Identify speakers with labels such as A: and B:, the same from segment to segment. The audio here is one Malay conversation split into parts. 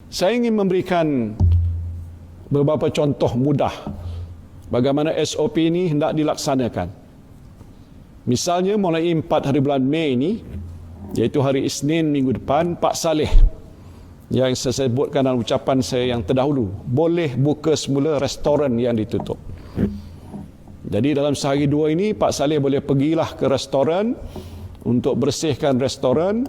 A: Saya ingin memberikan beberapa contoh mudah bagaimana SOP ini hendak dilaksanakan. Misalnya mulai 4 hari bulan Mei ini, iaitu hari Isnin minggu depan, Pak Saleh yang saya sebutkan dalam ucapan saya yang terdahulu, boleh buka semula restoran yang ditutup. Jadi dalam sehari dua ini, Pak Saleh boleh pergilah ke restoran untuk bersihkan restoran,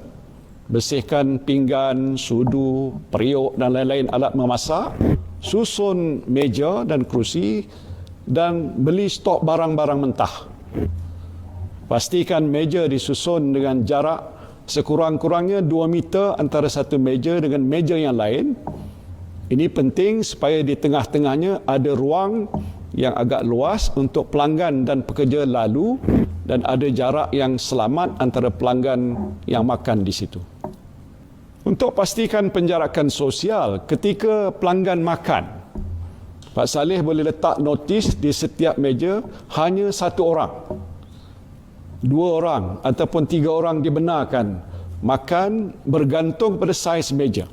A: bersihkan pinggan, sudu, periuk dan lain-lain alat memasak, susun meja dan kerusi dan beli stok barang-barang mentah. Pastikan meja disusun dengan jarak sekurang-kurangnya 2 meter antara satu meja dengan meja yang lain. Ini penting supaya di tengah-tengahnya ada ruang yang agak luas untuk pelanggan dan pekerja lalu dan ada jarak yang selamat antara pelanggan yang makan di situ. Untuk pastikan penjarakan sosial ketika pelanggan makan, Pak Saleh boleh letak notis di setiap meja hanya 1 orang, 2 orang ataupun 3 orang dibenarkan makan bergantung pada saiz meja.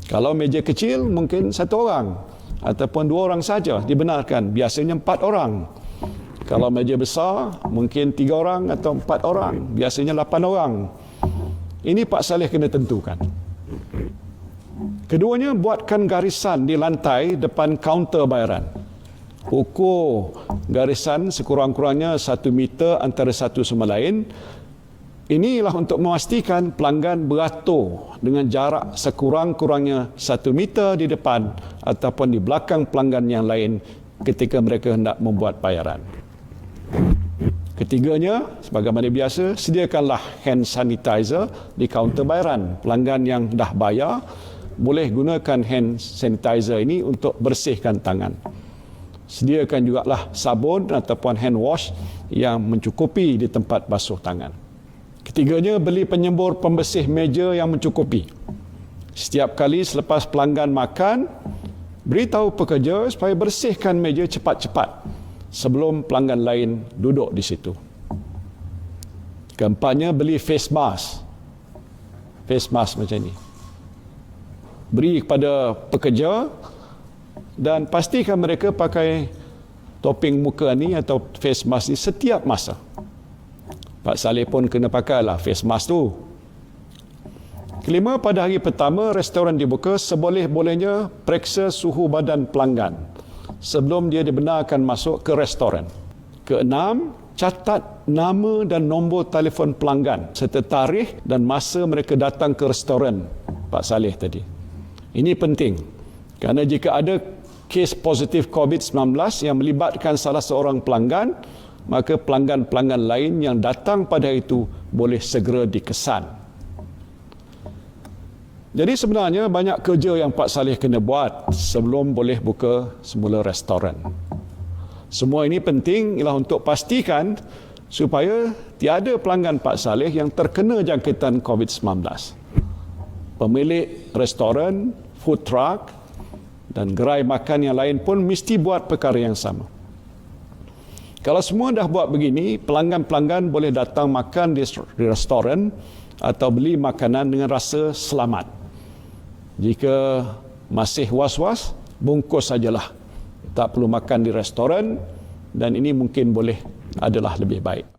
A: Kalau meja kecil mungkin 1 orang ataupun 2 orang saja dibenarkan, biasanya 4 orang. Kalau meja besar mungkin 3 orang atau 4 orang, biasanya 8 orang. Ini Pak Saleh kena tentukan. Keduanya, buatkan garisan di lantai depan kaunter bayaran. Ukur garisan sekurang-kurangnya 1 meter antara satu sama lain. Inilah untuk memastikan pelanggan beratur dengan jarak sekurang-kurangnya 1 meter di depan ataupun di belakang pelanggan yang lain ketika mereka hendak membuat bayaran. Ketiganya, sebagaimana biasa, sediakanlah hand sanitizer di kaunter bayaran. Pelanggan yang dah bayar boleh gunakan hand sanitizer ini untuk bersihkan tangan. Sediakan jugalah sabun ataupun hand wash yang mencukupi di tempat basuh tangan. Ketiganya, beli penyembur pembersih meja yang mencukupi. Setiap kali selepas pelanggan makan, beritahu pekerja supaya bersihkan meja cepat-cepat sebelum pelanggan lain duduk di situ. Keempatnya, beli face mask. Face mask macam ni. Beri kepada pekerja dan pastikan mereka pakai topeng muka ni atau face mask ni setiap masa. Pak Saleh pun kena pakailah face mask tu. Kelima, pada hari pertama restoran dibuka, seboleh-bolehnya periksa suhu badan pelanggan sebelum dia dibenarkan masuk ke restoran. Keenam, catat nama dan nombor telefon pelanggan serta tarikh dan masa mereka datang ke restoran Pak Saleh tadi. Ini penting kerana jika ada kes positif COVID-19 yang melibatkan salah seorang pelanggan, maka pelanggan-pelanggan lain yang datang pada itu boleh segera dikesan. Jadi sebenarnya banyak kerja yang Pak Saleh kena buat sebelum boleh buka semula restoran. Semua ini penting ialah untuk pastikan supaya tiada pelanggan Pak Saleh yang terkena jangkitan COVID-19. Pemilik restoran, food truck dan gerai makan yang lain pun mesti buat perkara yang sama. Kalau semua dah buat begini, pelanggan-pelanggan boleh datang makan di restoran atau beli makanan dengan rasa selamat. Jika masih was-was, bungkus sajalah. Tak perlu makan di restoran dan ini mungkin boleh adalah lebih baik.